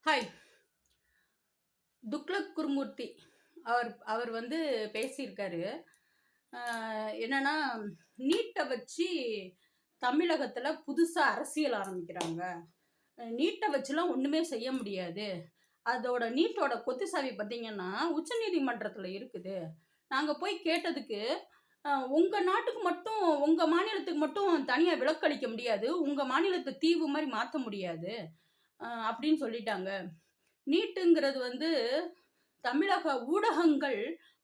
Hi. Tughlaq Gurumurthy அவர் அவர் வந்து பேசியிருக்காரு. என்னன்னா, நீட்டை வச்சு தமிழகத்துல புதுசா அரசியல் ஆரம்பிக்கிறாங்க. நீட்டை வச்சுலாம் ஒண்ணுமே செய்ய முடியாது. அதோட நீட்டோட கொத்துசாவி பார்த்தீங்கன்னா, உச்சநீதிமன்றத்துல இருக்குது. நாங்க போய் கேட்டதுக்கு, உங்க நாட்டுக்கு மட்டும் உங்க மாநிலத்துக்கு மட்டும் தனியா விலக்களிக்க முடியாது. உங்க மாநிலத்த தீவு மாரி மாத்த முடியாது. அப்படின்னு சொல்லிட்டாங்க. நீட்டுங்கிறது வந்து தமிழக ஊடகங்கள்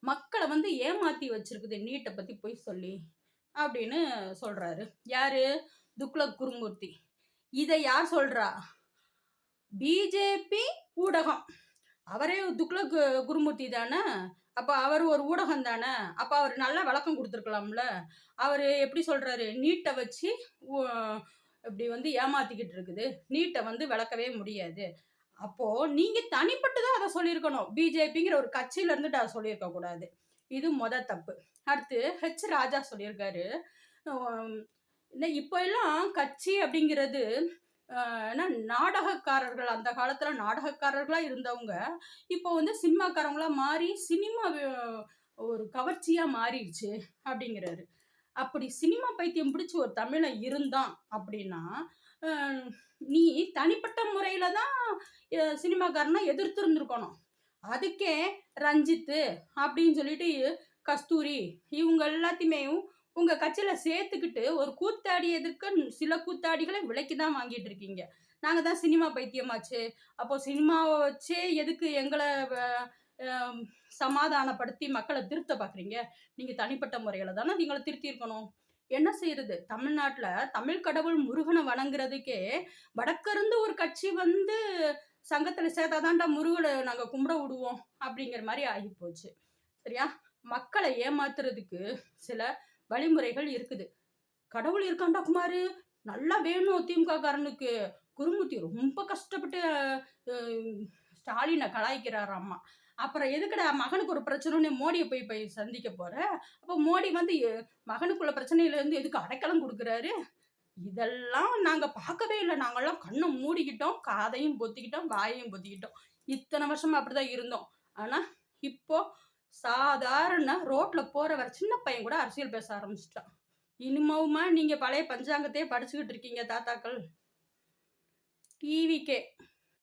மக்கள வந்து ஏமாத்தி வச்சிருக்குது. நீட்ட பத்தி பொய் சொல்லி. அப்படின்னு சொல்றாரு. யாரு? துக்ளக் குருமூர்த்தி. இத யார் சொல்றா? பிஜேபி ஊடகம். அவரே துக்ளக் குருமூர்த்தி தானே. அப்ப அவர் ஒரு ஊடகம் தானே. அப்ப அவர் நல்ல விளக்கம் கொடுத்துருக்கலாம்ல. அவரு எப்படி சொல்றாரு? நீட்டை வச்சு இப்படி வந்து ஏமாத்திக்கிட்டு இருக்குது. நீட்டை வந்து விளக்கவே முடியாது. அப்போ நீங்க தனிப்பட்டு அத சொல்லியிருக்கணும். பிஜேபிங்கிற ஒரு கட்சியில இருந்துட்டு அத சொல்லியிருக்க கூடாது. இது தப்பு. அடுத்து ராஜா சொல்லியிருக்காரு. இப்ப எல்லாம் கட்சி அப்படிங்கிறது ஏன்னா நாடகக்காரர்கள் அந்த காலத்துல நாடகக்காரர்களா இருந்தவங்க இப்போ வந்து சினிமாக்காரங்களா மாறி சினிமா ஒரு கவர்ச்சியா மாறிடுச்சு அப்படிங்கிறாரு. அப்படி சினிமா பைத்தியம் பிடிச்சு ஒரு தமிழன் இருந்தான் அப்படின்னா நீ தனிப்பட்ட முறையில தான் சினிமாக்காரனை எதிர்த்து இருந்திருக்கணும். அதுக்கே ரஞ்சித்து அப்படின்னு சொல்லிட்டு கஸ்தூரி இவங்க எல்லாத்தையுமே உங்க கட்சியில சேர்த்துக்கிட்டு ஒரு கூத்தாடி எதிர்க்க சில கூத்தாடிகளை விலைக்கு தான் வாங்கிட்டு இருக்கீங்க. நாங்க தான் சினிமா பைத்தியமாச்சு. அப்போ சினிமாவை வச்சே எதுக்கு எங்களை சமாதானப்படுத்தி மக்களை திருத்த பாக்குறீங்க? நீங்க தனிப்பட்ட முறையில தானே நீங்களை திருத்தி இருக்கணும். என்ன செய்யறது? தமிழ்நாட்டுல தமிழ் கடவுள் முருகனை வணங்குறதுக்கே வடக்கிருந்து ஒரு கட்சி வந்து சங்கத்துல சேர்த்தாதான்டா முருகனை நாங்க கும்பிட விடுவோம் அப்படிங்கிற மாதிரி ஆகி போச்சு. சரியா? மக்களை ஏமாத்துறதுக்கு சில வழிமுறைகள் இருக்குது. கடவுள் இருக்காண்டா குமாரு, நல்லா வேணும் திமுக காரனுக்கு. குருமூர்த்தி ரொம்ப கஷ்டப்பட்டு ஸ்டாலினை கலாய்க்கிறாராம்மா. அப்புறம் எதுக்குடா மகனுக்கு ஒரு பிரச்சனைன்னு மோடியை போய் சந்திக்க போற? அப்போ மோடி வந்து மகனுக்குள்ள பிரச்சனையில இருந்து எதுக்கு அடைக்கலம் கொடுக்குறாரு? இதெல்லாம் நாங்க பார்க்கவே இல்லை. நாங்கெல்லாம் கண்ணை மூடிக்கிட்டோம், காதையும் பொத்திக்கிட்டோம், வாயையும் பொத்திக்கிட்டோம். இத்தனை வருஷமா அப்படிதான் இருந்தோம். ஆனா இப்போ சாதாரண ரோட்ல போறவர் சின்ன பையன் கூட அரசியல் பேச ஆரம்பிச்சிட்டான். இனிமேவுமா நீங்க பழைய பஞ்சாங்கத்தையே படிச்சுக்கிட்டு இருக்கீங்க தாத்தாக்கள்? டிவிக்கே